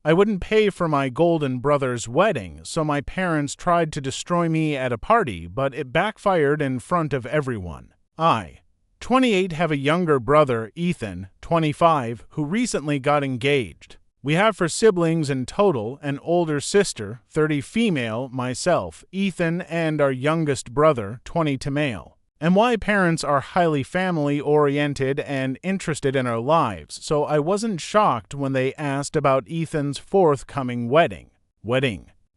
I wouldn't pay for my golden brother's wedding, so my parents tried to destroy me at a party, but it backfired in front of everyone. I, 28, have a younger brother, Ethan, 25, who recently got engaged. We have 4 siblings in total, an older sister, 30 female, myself, Ethan, and our youngest brother, 22 male. And my parents are highly family-oriented and interested in our lives, so I wasn't shocked when they asked about Ethan's forthcoming wedding.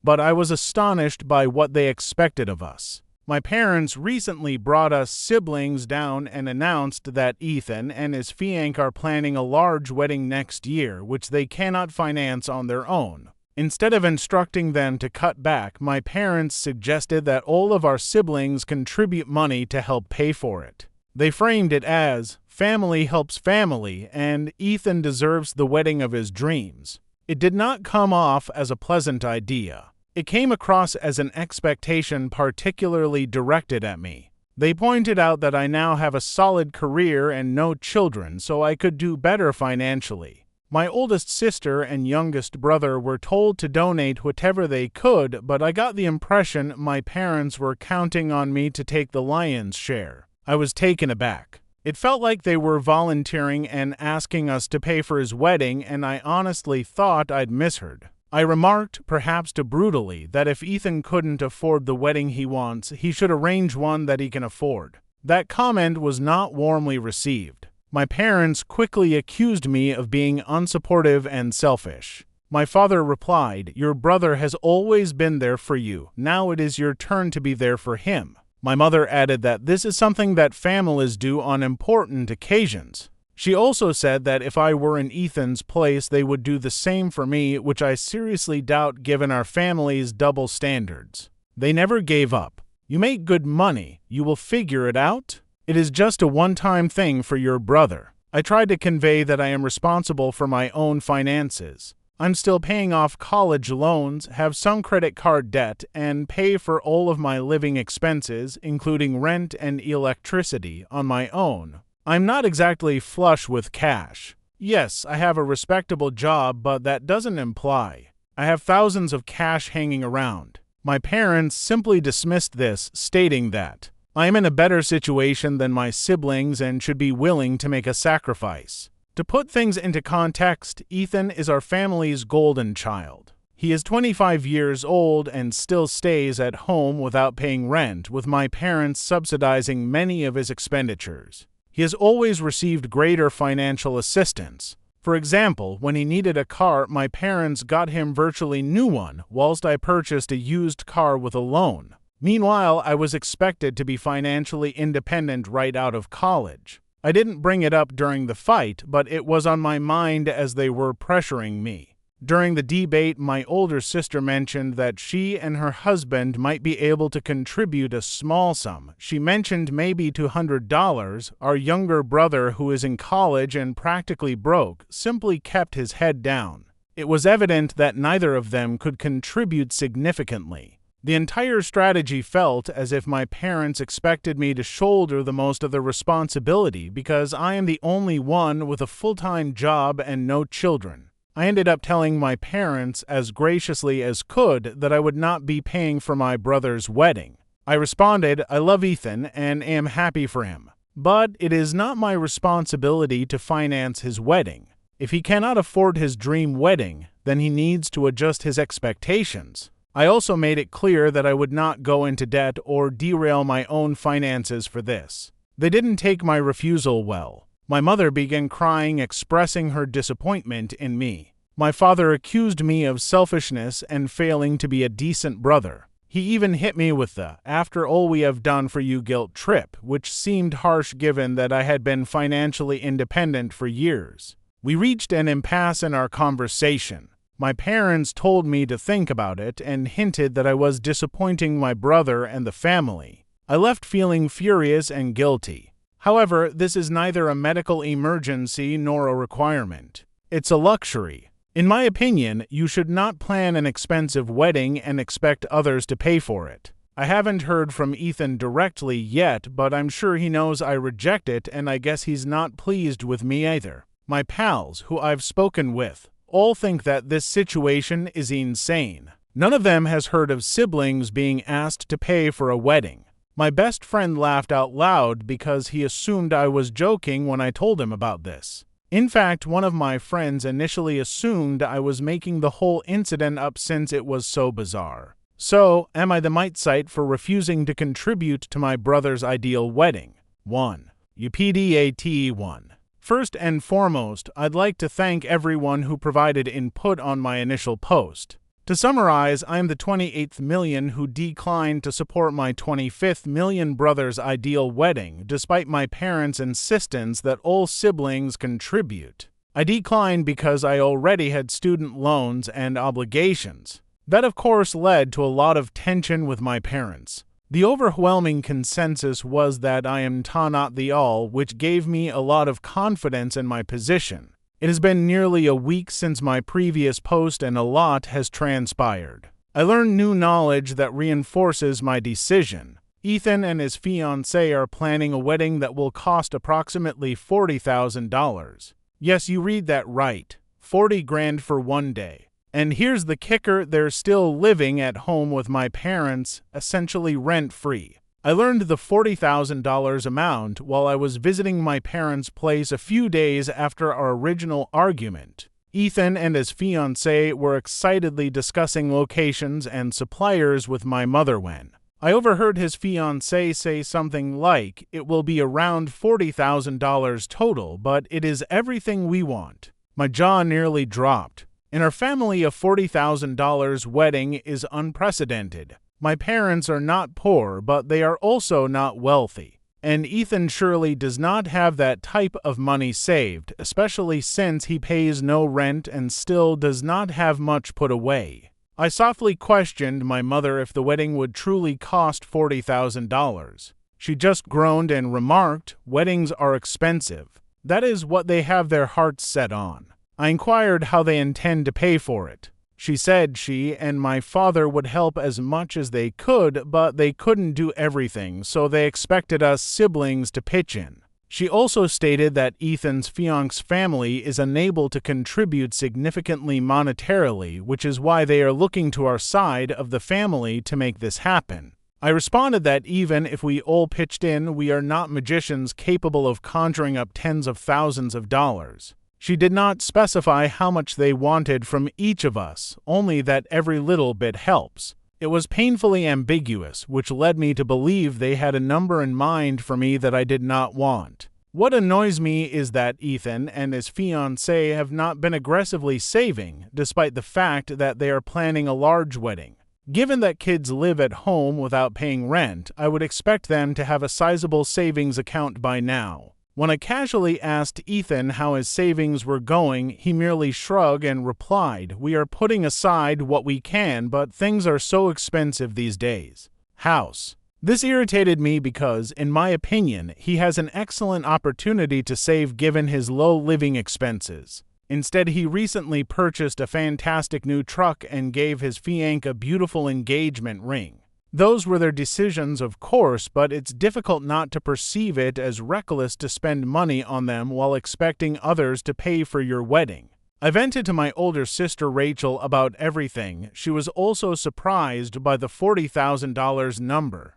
But I was astonished by what they expected of us. My parents recently brought us siblings down and announced that Ethan and his fiancée are planning a large wedding next year, which they cannot finance on their own. Instead of instructing them to cut back, my parents suggested that all of our siblings contribute money to help pay for it. They framed it as, family helps family, and Ethan deserves the wedding of his dreams. It did not come off as a pleasant idea. It came across as an expectation particularly directed at me. They pointed out that I now have a solid career and no children, so I could do better financially. My oldest sister and youngest brother were told to donate whatever they could, but I got the impression my parents were counting on me to take the lion's share. I was taken aback. It felt like they were volunteering and asking us to pay for his wedding, and I honestly thought I'd misheard. I remarked, perhaps too brutally, that if Ethan couldn't afford the wedding he wants, he should arrange one that he can afford. That comment was not warmly received. My parents quickly accused me of being unsupportive and selfish. My father replied, "Your brother has always been there for you. Now it is your turn to be there for him." My mother added that this is something that families do on important occasions. She also said that if I were in Ethan's place, they would do the same for me, which I seriously doubt given our family's double standards. They never gave up. You make good money, you will figure it out? It is just a one-time thing for your brother. I tried to convey that I am responsible for my own finances. I'm still paying off college loans, have some credit card debt, and pay for all of my living expenses, including rent and electricity, on my own. I'm not exactly flush with cash. Yes, I have a respectable job, but that doesn't imply I have thousands of cash hanging around. My parents simply dismissed this, stating that I am in a better situation than my siblings and should be willing to make a sacrifice. To put things into context, Ethan is our family's golden child. He is 25 years old and still stays at home without paying rent, with my parents subsidizing many of his expenditures. He has always received greater financial assistance. For example, when he needed a car, my parents got him virtually new one, whilst I purchased a used car with a loan. Meanwhile, I was expected to be financially independent right out of college. I didn't bring it up during the fight, but it was on my mind as they were pressuring me. During the debate, my older sister mentioned that she and her husband might be able to contribute a small sum. She mentioned maybe $200. Our younger brother, who is in college and practically broke, simply kept his head down. It was evident that neither of them could contribute significantly. The entire strategy felt as if my parents expected me to shoulder the most of the responsibility because I am the only one with a full-time job and no children. I ended up telling my parents as graciously as could that I would not be paying for my brother's wedding. I responded, "I love Ethan and am happy for him, but it is not my responsibility to finance his wedding. If he cannot afford his dream wedding, then he needs to adjust his expectations." I also made it clear that I would not go into debt or derail my own finances for this. They didn't take my refusal well. My mother began crying, expressing her disappointment in me. My father accused me of selfishness and failing to be a decent brother. He even hit me with the "after all we have done for you" guilt trip, which seemed harsh given that I had been financially independent for years. We reached an impasse in our conversation. My parents told me to think about it and hinted that I was disappointing my brother and the family. I left feeling furious and guilty. However, this is neither a medical emergency nor a requirement. It's a luxury. In my opinion, you should not plan an expensive wedding and expect others to pay for it. I haven't heard from Ethan directly yet, but I'm sure he knows I reject it, and I guess he's not pleased with me either. My pals, who I've spoken with, all think that this situation is insane. None of them has heard of siblings being asked to pay for a wedding. My best friend laughed out loud because he assumed I was joking when I told him about this. In fact, one of my friends initially assumed I was making the whole incident up since it was so bizarre. So, am I the mitesite for refusing to contribute to my brother's ideal wedding? 1. UPDAT 1. First and foremost, I'd like to thank everyone who provided input on my initial post. To summarize, I am the 28th million who declined to support my 25th million brother's ideal wedding, despite my parents' insistence that all siblings contribute. I declined because I already had student loans and obligations. That, of course, led to a lot of tension with my parents. The overwhelming consensus was that I am not the all, which gave me a lot of confidence in my position. It has been nearly a week since my previous post and a lot has transpired. I learned new knowledge that reinforces my decision. Ethan and his fiancée are planning a wedding that will cost approximately $40,000. Yes, you read that right. 40 grand for one day. And here's the kicker, they're still living at home with my parents, essentially rent-free. I learned the $40,000 amount while I was visiting my parents' place a few days after our original argument. Ethan and his fiancée were excitedly discussing locations and suppliers with my mother when I overheard his fiancée say something like, "It will be around $40,000 total, but it is everything we want." My jaw nearly dropped. In our family, a $40,000 wedding is unprecedented. My parents are not poor, but they are also not wealthy. And Ethan surely does not have that type of money saved, especially since he pays no rent and still does not have much put away. I softly questioned my mother if the wedding would truly cost $40,000. She just groaned and remarked, "Weddings are expensive. That is what they have their hearts set on." I inquired how they intend to pay for it. She said she and my father would help as much as they could, but they couldn't do everything, so they expected us siblings to pitch in. She also stated that Ethan's fiancée's family is unable to contribute significantly monetarily, which is why they are looking to our side of the family to make this happen. I responded that even if we all pitched in, we are not magicians capable of conjuring up tens of thousands of dollars. She did not specify how much they wanted from each of us, only that every little bit helps. It was painfully ambiguous, which led me to believe they had a number in mind for me that I did not want. What annoys me is that Ethan and his fiancée have not been aggressively saving, despite the fact that they are planning a large wedding. Given that kids live at home without paying rent, I would expect them to have a sizable savings account by now. When I casually asked Ethan how his savings were going, he merely shrugged and replied, "We are putting aside what we can, but things are so expensive these days." House. This irritated me because, in my opinion, he has an excellent opportunity to save given his low living expenses. Instead, he recently purchased a fantastic new truck and gave his fiancée a beautiful engagement ring. Those were their decisions, of course, but it's difficult not to perceive it as reckless to spend money on them while expecting others to pay for your wedding. I vented to my older sister Rachel about everything. She was also surprised by the $40,000 number.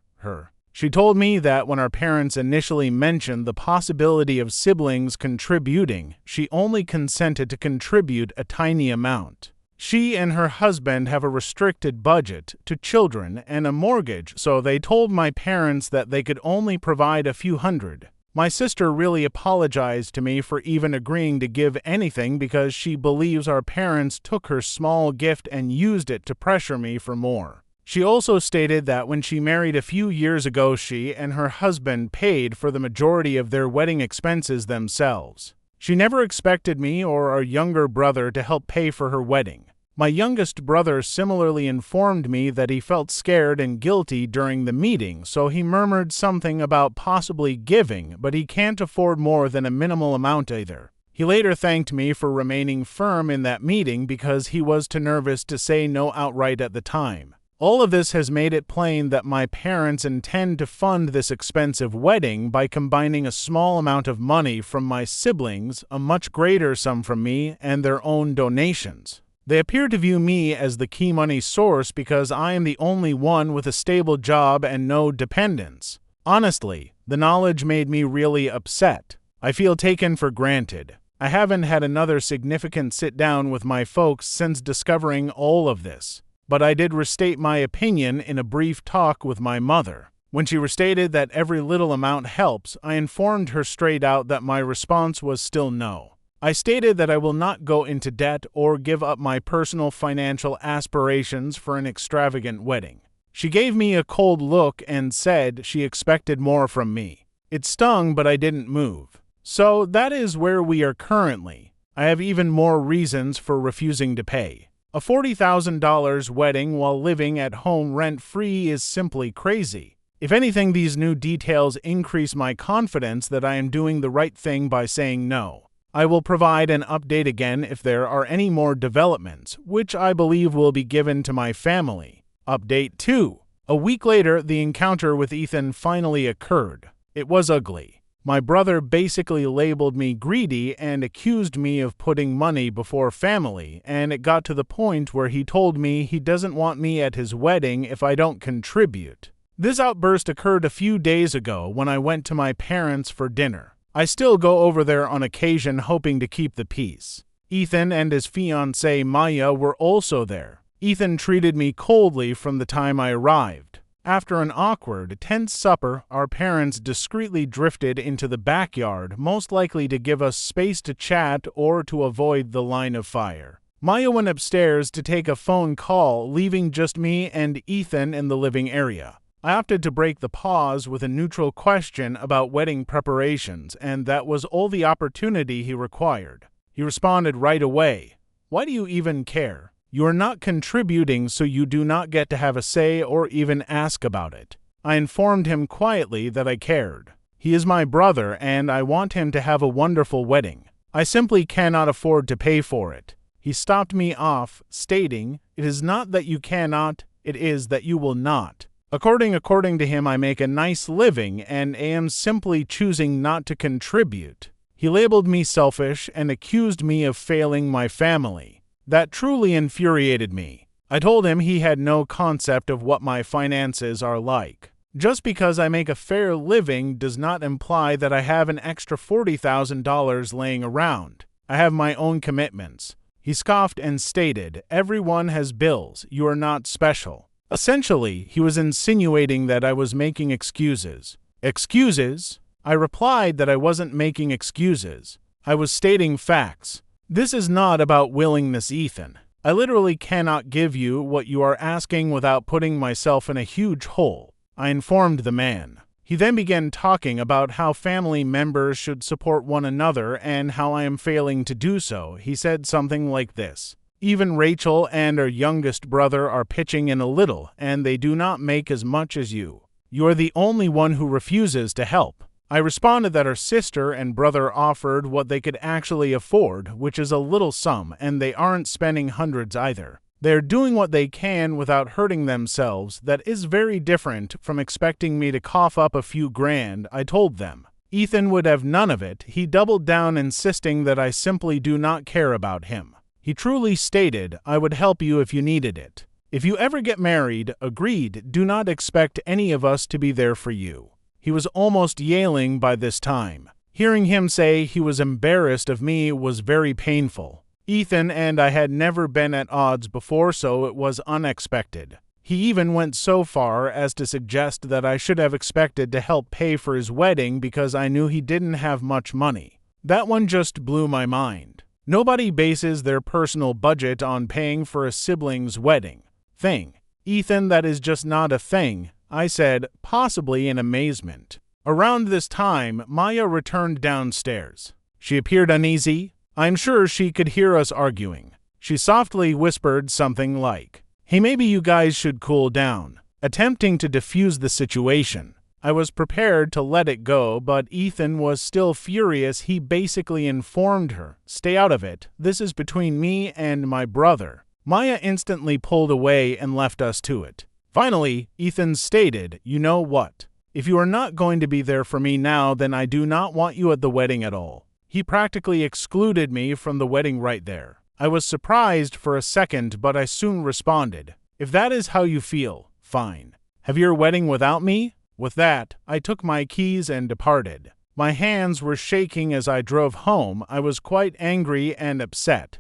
She told me that when our parents initially mentioned the possibility of siblings contributing, she only consented to contribute a tiny amount. She and her husband have a restricted budget, to children, and a mortgage, so they told my parents that they could only provide a few hundred. My sister really apologized to me for even agreeing to give anything because she believes our parents took her small gift and used it to pressure me for more. She also stated that when she married a few years ago, she and her husband paid for the majority of their wedding expenses themselves. She never expected me or our younger brother to help pay for her wedding. My youngest brother similarly informed me that he felt scared and guilty during the meeting, so he murmured something about possibly giving, but he can't afford more than a minimal amount either. He later thanked me for remaining firm in that meeting because he was too nervous to say no outright at the time. All of this has made it plain that my parents intend to fund this expensive wedding by combining a small amount of money from my siblings, a much greater sum from me, and their own donations. They appear to view me as the key money source because I am the only one with a stable job and no dependents. Honestly, the knowledge made me really upset. I feel taken for granted. I haven't had another significant sit-down with my folks since discovering all of this. But I did restate my opinion in a brief talk with my mother. When she restated that every little amount helps, I informed her straight out that my response was still no. I stated that I will not go into debt or give up my personal financial aspirations for an extravagant wedding. She gave me a cold look and said she expected more from me. It stung, but I didn't move. So that is where we are currently. I have even more reasons for refusing to pay. A $40,000 wedding while living at home rent-free is simply crazy. If anything, these new details increase my confidence that I am doing the right thing by saying no. I will provide an update again if there are any more developments, which I believe will be given to my family. Update 2. A week later, the encounter with Ethan finally occurred. It was ugly. My brother basically labeled me greedy and accused me of putting money before family, and it got to the point where he told me he doesn't want me at his wedding if I don't contribute. This outburst occurred a few days ago when I went to my parents for dinner. I still go over there on occasion hoping to keep the peace. Ethan and his fiancée Maya were also there. Ethan treated me coldly from the time I arrived. After an awkward, tense supper, our parents discreetly drifted into the backyard, most likely to give us space to chat or to avoid the line of fire. Maya went upstairs to take a phone call, leaving just me and Ethan in the living area. I opted to break the pause with a neutral question about wedding preparations, and that was all the opportunity he required. He responded right away, "Why do you even care? You are not contributing, so you do not get to have a say or even ask about it." I informed him quietly that I cared. He is my brother, and I want him to have a wonderful wedding. I simply cannot afford to pay for it. He stopped me off, stating, "It is not that you cannot, it is that you will not." According to him, I make a nice living and am simply choosing not to contribute. He labeled me selfish and accused me of failing my family. That truly infuriated me. I told him he had no concept of what my finances are like. Just because I make a fair living does not imply that I have an extra $40,000 laying around. I have my own commitments. He scoffed and stated, "Everyone has bills. You are not special." Essentially, he was insinuating that I was making excuses. Excuses? I replied that I wasn't making excuses. I was stating facts. This is not about willingness, Ethan. I literally cannot give you what you are asking without putting myself in a huge hole. I informed the man. He then began talking about how family members should support one another and how I am failing to do so. He said something like this: "Even Rachel and her youngest brother are pitching in a little, and they do not make as much as you. You are the only one who refuses to help." I responded that her sister and brother offered what they could actually afford, which is a little sum, and they aren't spending hundreds either. They're doing what they can without hurting themselves. That is very different from expecting me to cough up a few grand, I told them. Ethan would have none of it. He doubled down, insisting that I simply do not care about him. He truly stated, "I would help you if you needed it. If you ever get married, agreed, do not expect any of us to be there for you." He was almost yelling by this time. Hearing him say he was embarrassed of me was very painful. Ethan and I had never been at odds before, so it was unexpected. He even went so far as to suggest that I should have expected to help pay for his wedding because I knew he didn't have much money. That one just blew my mind. Nobody bases their personal budget on paying for a sibling's wedding. Thing. Ethan, that is just not a thing, I said, possibly in amazement. Around this time, Maya returned downstairs. She appeared uneasy. I'm sure she could hear us arguing. She softly whispered something like, "Hey, maybe you guys should cool down," attempting to defuse the situation. I was prepared to let it go, but Ethan was still furious. He basically informed her, "Stay out of it. This is between me and my brother." Maya instantly pulled away and left us to it. Finally, Ethan stated, "You know what? If you are not going to be there for me now, then I do not want you at the wedding at all." He practically excluded me from the wedding right there. I was surprised for a second, but I soon responded, "If that is how you feel, fine. Have your wedding without me?" With that, I took my keys and departed. My hands were shaking as I drove home. I was quite angry and upset.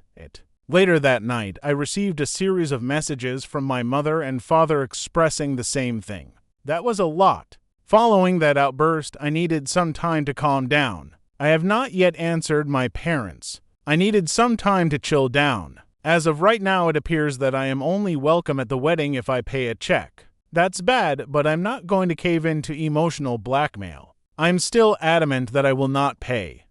Later that night, I received a series of messages from my mother and father expressing the same thing. That was a lot. Following that outburst, I needed some time to calm down. I have not yet answered my parents. I needed some time to chill down. As of right now, it appears that I am only welcome at the wedding if I pay a check. That's bad, but I'm not going to cave into emotional blackmail. I'm still adamant that I will not pay.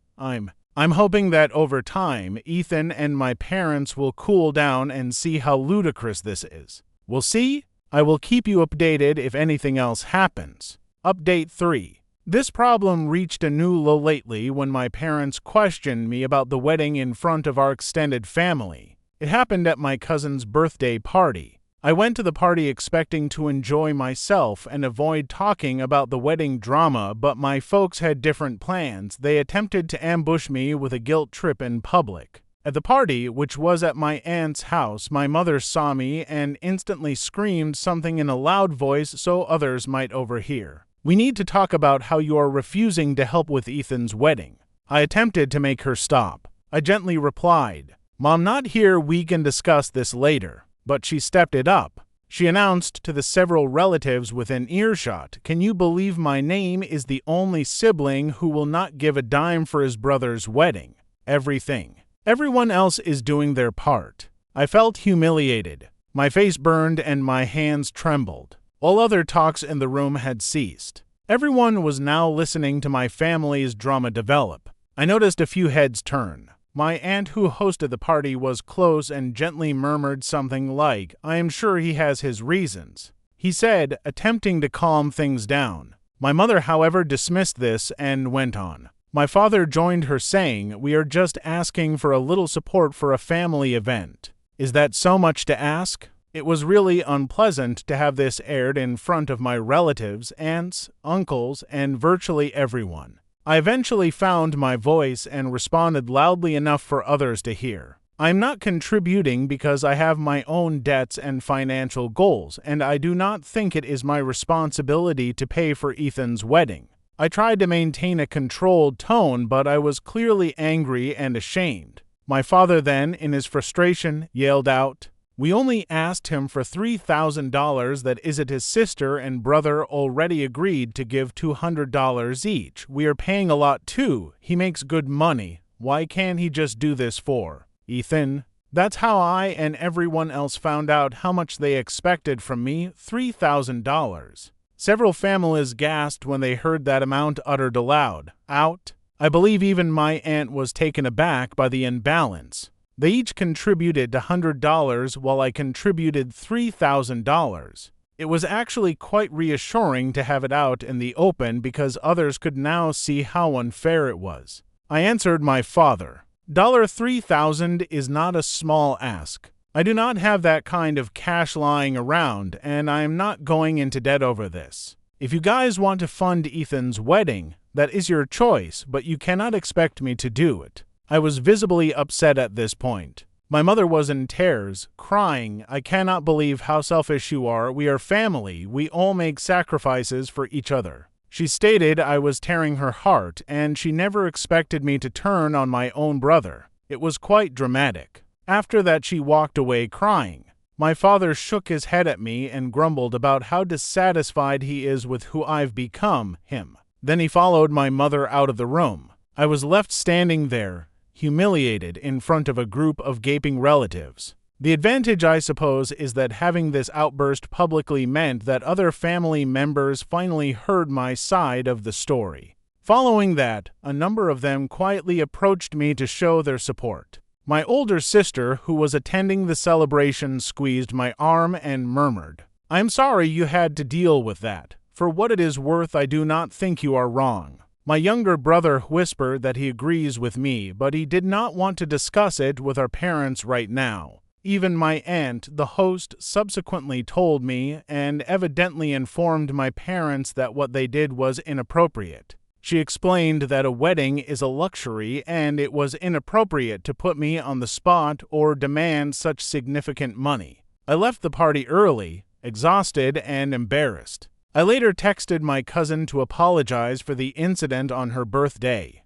I'm hoping that over time, Ethan and my parents will cool down and see how ludicrous this is. We'll see. I will keep you updated if anything else happens. Update 3. This problem reached a new low lately when my parents questioned me about the wedding in front of our extended family. It happened at my cousin's birthday party. I went to the party expecting to enjoy myself and avoid talking about the wedding drama, but my folks had different plans. They attempted to ambush me with a guilt trip in public. At the party, which was at my aunt's house, my mother saw me and instantly screamed something in a loud voice so others might overhear. "We need to talk about how you are refusing to help with Ethan's wedding." I attempted to make her stop. I gently replied, "Mom, not here, we can discuss this later." But she stepped it up. She announced to the several relatives within earshot, "Can you believe my name is the only sibling who will not give a dime for his brother's wedding? Everyone else is doing their part." I felt humiliated. My face burned and my hands trembled. All other talks in the room had ceased. Everyone was now listening to my family's drama develop. I noticed a few heads turn. My aunt who hosted the party was close and gently murmured something like, "I am sure he has his reasons," he said, attempting to calm things down. My mother, however, dismissed this and went on. My father joined her saying, "We are just asking for a little support for a family event. Is that so much to ask?" It was really unpleasant to have this aired in front of my relatives, aunts, uncles, and virtually everyone. I eventually found my voice and responded loudly enough for others to hear. I am not contributing because I have my own debts and financial goals, and I do not think it is my responsibility to pay for Ethan's wedding. I tried to maintain a controlled tone, but I was clearly angry and ashamed. My father then, in his frustration, yelled out, "We only asked him for $3,000. That is it his sister and brother already agreed to give $200 each. We are paying a lot too. He makes good money. Why can't he just do this for Ethan?" That's how I and everyone else found out how much they expected from me, $3,000. Several families gasped when they heard that amount uttered aloud. Out. I believe even my aunt was taken aback by the imbalance. They each contributed $100 while I contributed $3,000. It was actually quite reassuring to have it out in the open because others could now see how unfair it was. I answered my father, $3,000 is not a small ask. I do not have that kind of cash lying around, and I am not going into debt over this. If you guys want to fund Ethan's wedding, that is your choice, but you cannot expect me to do it. I was visibly upset at this point. My mother was in tears, crying, "I cannot believe how selfish you are. We are family. We all make sacrifices for each other." She stated I was tearing her heart, and she never expected me to turn on my own brother. It was quite dramatic. After that, she walked away crying. My father shook his head at me and grumbled about how dissatisfied he is with who I've become, him. Then he followed my mother out of the room. I was left standing there, humiliated in front of a group of gaping relatives. The advantage, I suppose, is that having this outburst publicly meant that other family members finally heard my side of the story. Following that, a number of them quietly approached me to show their support. My older sister, who was attending the celebration, squeezed my arm and murmured, "I'm sorry you had to deal with that. For what it is worth, I do not think you are wrong." My younger brother whispered that he agrees with me, but he did not want to discuss it with our parents right now. Even my aunt, the host, subsequently told me and evidently informed my parents that what they did was inappropriate. She explained that a wedding is a luxury and it was inappropriate to put me on the spot or demand such significant money. I left the party early, exhausted and embarrassed. I later texted my cousin to apologize for the incident on her birthday.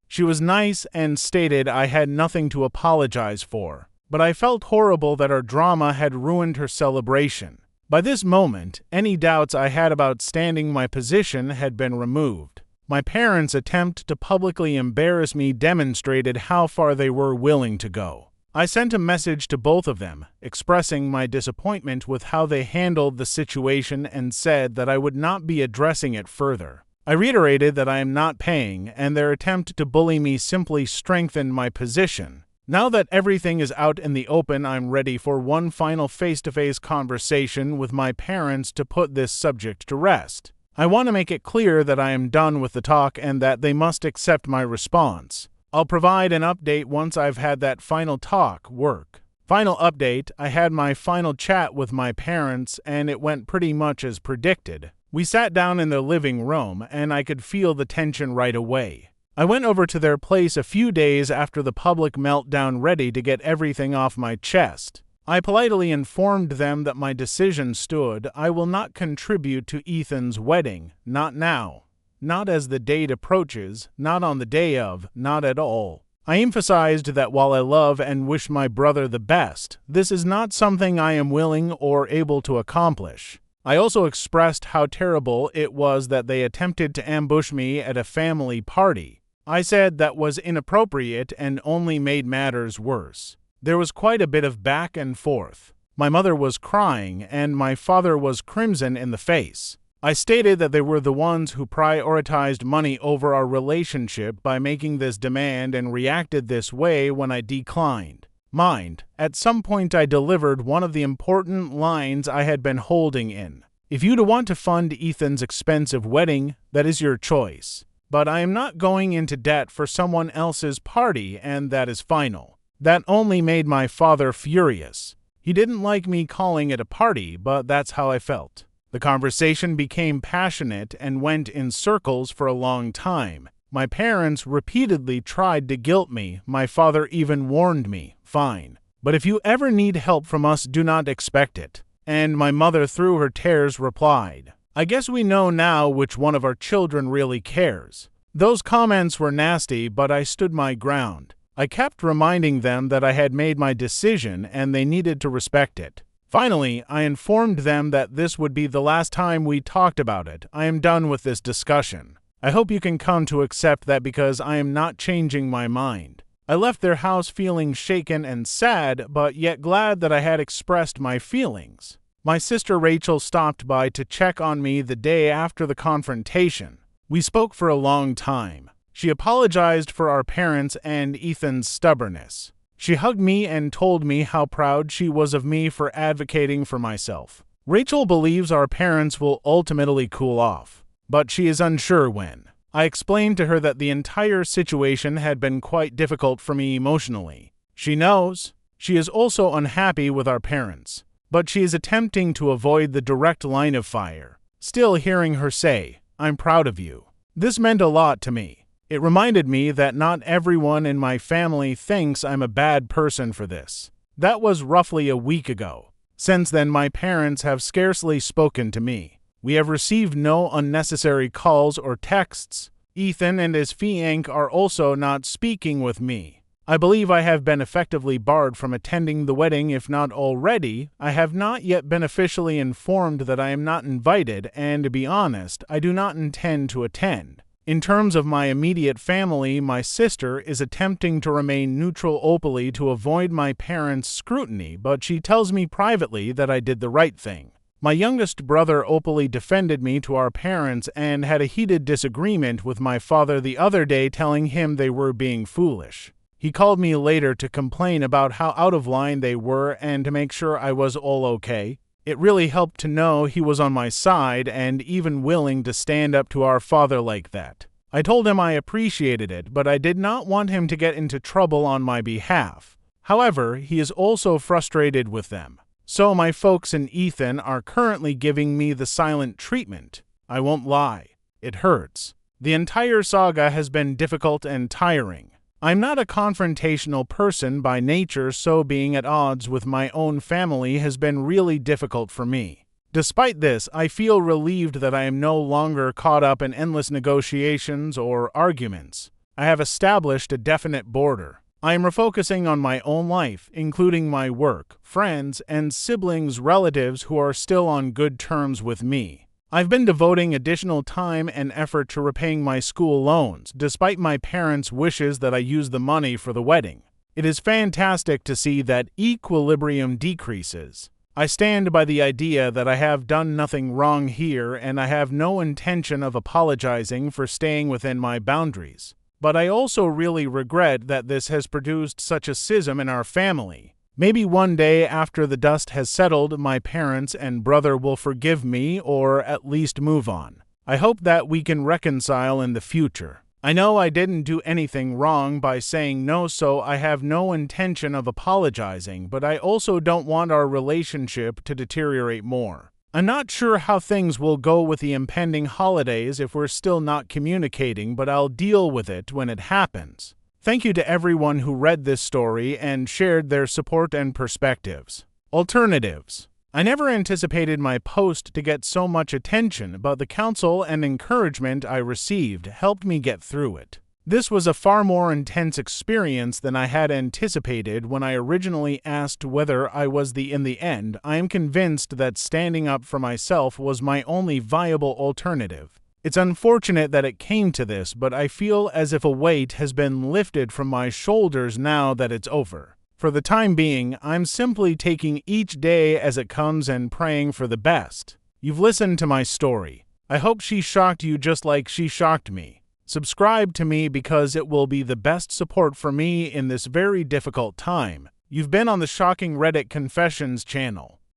She was nice and stated I had nothing to apologize for, but I felt horrible that our drama had ruined her celebration. By this moment, any doubts I had about standing my position had been removed. My parents' attempt to publicly embarrass me demonstrated how far they were willing to go. I sent a message to both of them, expressing my disappointment with how they handled the situation and said that I would not be addressing it further. I reiterated that I am not paying, and their attempt to bully me simply strengthened my position. Now that everything is out in the open, I'm ready for one final face-to-face conversation with my parents to put this subject to rest. I want to make it clear that I am done with the talk and that they must accept my response. I'll provide an update once I've had that final talk. Final update, I had my final chat with my parents and it went pretty much as predicted. We sat down in their living room and I could feel the tension right away. I went over to their place a few days after the public meltdown ready to get everything off my chest. I politely informed them that my decision stood. I will not contribute to Ethan's wedding, not now. Not as the date approaches, not on the day of, not at all. I emphasized that while I love and wish my brother the best, this is not something I am willing or able to accomplish. I also expressed how terrible it was that they attempted to ambush me at a family party. I said that was inappropriate and only made matters worse. There was quite a bit of back and forth. My mother was crying and my father was crimson in the face. I stated that they were the ones who prioritized money over our relationship by making this demand and reacted this way when I declined. Mind, at some point I delivered one of the important lines I had been holding in. If you want to fund Ethan's expensive wedding, that is your choice. But I am not going into debt for someone else's party, and that is final. That only made my father furious. He didn't like me calling it a party, but that's how I felt. The conversation became passionate and went in circles for a long time. My parents repeatedly tried to guilt me. My father even warned me, fine, but if you ever need help from us, do not expect it. And my mother, through her tears, replied, I guess we know now which one of our children really cares. Those comments were nasty, but I stood my ground. I kept reminding them that I had made my decision and they needed to respect it. Finally, I informed them that this would be the last time we talked about it. I am done with this discussion. I hope you can come to accept that because I am not changing my mind. I left their house feeling shaken and sad, but yet glad that I had expressed my feelings. My sister Rachel stopped by to check on me the day after the confrontation. We spoke for a long time. She apologized for our parents and Ethan's stubbornness. She hugged me and told me how proud she was of me for advocating for myself. Rachel believes our parents will ultimately cool off, but she is unsure when. I explained to her that the entire situation had been quite difficult for me emotionally. She knows. She is also unhappy with our parents, but she is attempting to avoid the direct line of fire. Still, hearing her say, I'm proud of you. This meant a lot to me. It reminded me that not everyone in my family thinks I'm a bad person for this. That was roughly a week ago. Since then, my parents have scarcely spoken to me. We have received no unnecessary calls or texts. Ethan and his fiancé are also not speaking with me. I believe I have been effectively barred from attending the wedding, if not already. I have not yet been officially informed that I am not invited, and to be honest, I do not intend to attend. In terms of my immediate family, my sister is attempting to remain neutral openly to avoid my parents' scrutiny, but she tells me privately that I did the right thing. My youngest brother openly defended me to our parents and had a heated disagreement with my father the other day, telling him they were being foolish. He called me later to complain about how out of line they were and to make sure I was all okay. It really helped to know he was on my side and even willing to stand up to our father like that. I told him I appreciated it, but I did not want him to get into trouble on my behalf. However, he is also frustrated with them. So my folks and Ethan are currently giving me the silent treatment. I won't lie. It hurts. The entire saga has been difficult and tiring. I'm not a confrontational person by nature, so being at odds with my own family has been really difficult for me. Despite this, I feel relieved that I am no longer caught up in endless negotiations or arguments. I have established a definite border. I am refocusing on my own life, including my work, friends, and siblings, relatives who are still on good terms with me. I've been devoting additional time and effort to repaying my school loans, despite my parents' wishes that I use the money for the wedding. It is fantastic to see that equilibrium decreases. I stand by the idea that I have done nothing wrong here, and I have no intention of apologizing for staying within my boundaries. But I also really regret that this has produced such a schism in our family. Maybe one day after the dust has settled, my parents and brother will forgive me or at least move on. I hope that we can reconcile in the future. I know I didn't do anything wrong by saying no, so I have no intention of apologizing, but I also don't want our relationship to deteriorate more. I'm not sure how things will go with the impending holidays if we're still not communicating, but I'll deal with it when it happens. Thank you to everyone who read this story and shared their support and perspectives. Alternatives. I never anticipated my post to get so much attention, but the counsel and encouragement I received helped me get through it. This was a far more intense experience than I had anticipated when I originally asked whether I was in the end. I am convinced that standing up for myself was my only viable alternative. It's unfortunate that it came to this, but I feel as if a weight has been lifted from my shoulders now that it's over. For the time being, I'm simply taking each day as it comes and praying for the best. You've listened to my story. I hope she shocked you just like she shocked me. Subscribe to me because it will be the best support for me in this very difficult time. You've been on the Shocking Reddit Confessions channel.